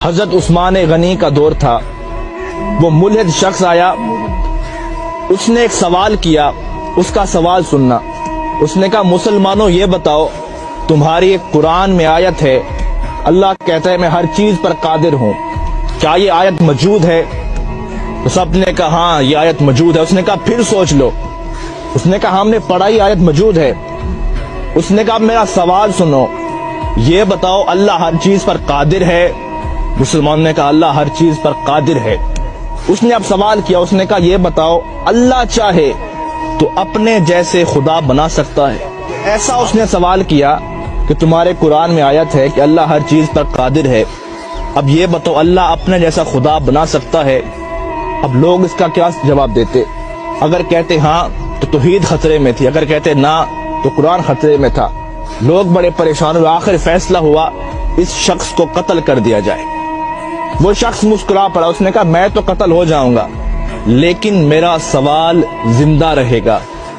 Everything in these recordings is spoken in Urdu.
حضرت عثمان غنی کا دور تھا، وہ ملحد شخص آیا، اس نے ایک سوال کیا، اس کا سوال سننا۔ اس نے کہا مسلمانوں یہ بتاؤ، تمہاری ایک قرآن میں آیت ہے، اللہ کہتا ہے میں ہر چیز پر قادر ہوں، کیا یہ آیت موجود ہے؟ تو سب نے کہا ہاں یہ آیت موجود ہے۔ اس نے کہا پھر سوچ لو۔ اس نے کہا ہم نے پڑھا یہ آیت موجود ہے۔ اس نے کہا میرا سوال سنو، یہ بتاؤ اللہ ہر چیز پر قادر ہے؟ مسلمان نے کہا اللہ ہر چیز پر قادر ہے۔ اس نے اب سوال کیا، اس نے کہا یہ بتاؤ اللہ چاہے تو اپنے جیسے خدا بنا سکتا ہے؟ ایسا اس نے سوال کیا کہ تمہارے قرآن میں آیت ہے کہ اللہ ہر چیز پر قادر ہے، اب یہ بتاؤ اللہ اپنے جیسا خدا بنا سکتا ہے؟ اب لوگ اس کا کیا جواب دیتے؟ اگر کہتے ہاں تو توحید خطرے میں تھی، اگر کہتے نہ تو قرآن خطرے میں تھا۔ لوگ بڑے پریشان ہوئے، آخر فیصلہ ہوا اس شخص کو قتل کر دیا جائے۔ وہ شخص مسکرا پڑا، اس نے کہا میں تو قتل ہو جاؤں گا لیکن میرا سوال زندہ رہے گا،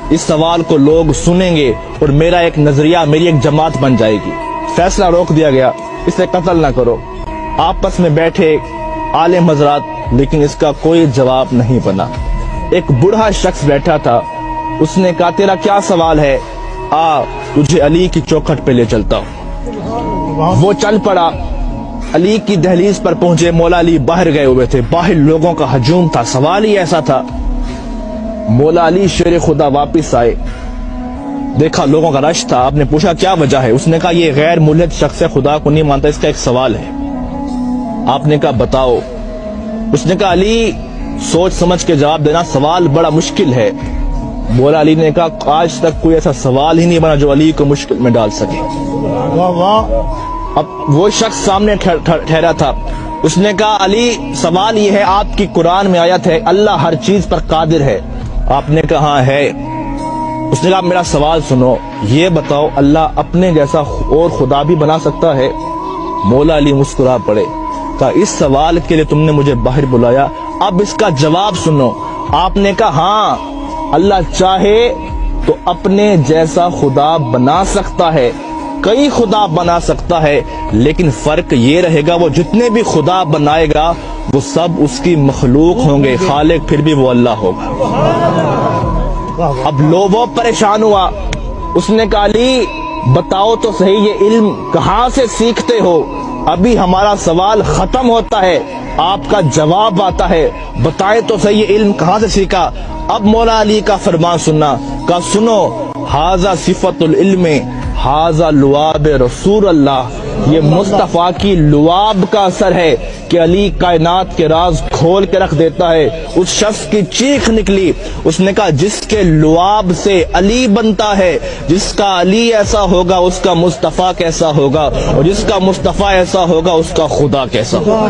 اس سوال کو لوگ سنیں گے اور میرا ایک نظریہ، میری ایک جماعت بن جائے گی۔ فیصلہ روک دیا گیا، اسے قتل نہ کرو۔ آپس میں بیٹھے عالم حضرات، لیکن اس کا کوئی جواب نہیں بنا۔ ایک بوڑھا شخص بیٹھا تھا، اس نے کہا تیرا کیا سوال ہے؟ آ تجھے علی کی چوکھٹ پہ لے چلتا ہوں۔ وہ چل پڑا، علی کی دہلیز پر پہنچے، مولا علی باہر گئے ہوئے تھے، باہر لوگوں کا ہجوم تھا، سوال ہی ایسا تھا۔ مولا علی شیر خدا واپس آئے، دیکھا لوگوں کا رش تھا، آپ نے پوچھا کیا وجہ ہے؟ اس نے کہا یہ غیر ملحد شخص ہے، خدا کو نہیں مانتا، اس کا ایک سوال ہے۔ آپ نے کہا بتاؤ۔ اس نے کہا علی سوچ سمجھ کے جواب دینا، سوال بڑا مشکل ہے۔ مولا علی نے کہا آج تک کوئی ایسا سوال ہی نہیں بنا جو علی کو مشکل میں ڈال سکے۔ اب وہ شخص سامنے ٹھہرا تھا، اس نے کہا علی سوال یہ ہے، آپ کی قرآن میں آیت ہے اللہ ہر چیز پر قادر ہے؟ آپ نے کہا ہاں ہے۔ اس نے کہا میرا سوال سنو، یہ بتاؤ اللہ اپنے جیسا اور خدا بھی بنا سکتا ہے؟ مولا علی مسکرا پڑے، کہا اس سوال کے لیے تم نے مجھے باہر بلایا، اب اس کا جواب سنو۔ آپ نے کہا ہاں اللہ چاہے تو اپنے جیسا خدا بنا سکتا ہے، کئی خدا بنا سکتا ہے، لیکن فرق یہ رہے گا وہ جتنے بھی خدا بنائے گا وہ سب اس کی مخلوق ہوں گے، خالق پھر بھی وہ اللہ ہوگا۔ اب لوگوں پریشان ہوا، اس نے کہا علی بتاؤ تو صحیح یہ علم کہاں سے سیکھتے ہو؟ ابھی ہمارا سوال ختم ہوتا ہے، آپ کا جواب آتا ہے، بتائیں تو صحیح یہ علم کہاں سے سیکھا؟ اب مولا علی کا فرمان سننا، کہا سنو ھذا صفت العلم ھذا لعاب رسول اللہ، یہ مصطفیٰ کی لعاب کا اثر ہے کہ علی کائنات کے راز کھول کے رکھ دیتا ہے۔ اس شخص کی چیخ نکلی، اس نے کہا جس کے لعاب سے علی بنتا ہے، جس کا علی ایسا ہوگا اس کا مصطفیٰ کیسا ہوگا، اور جس کا مصطفیٰ ایسا ہوگا اس کا خدا کیسا ہوگا۔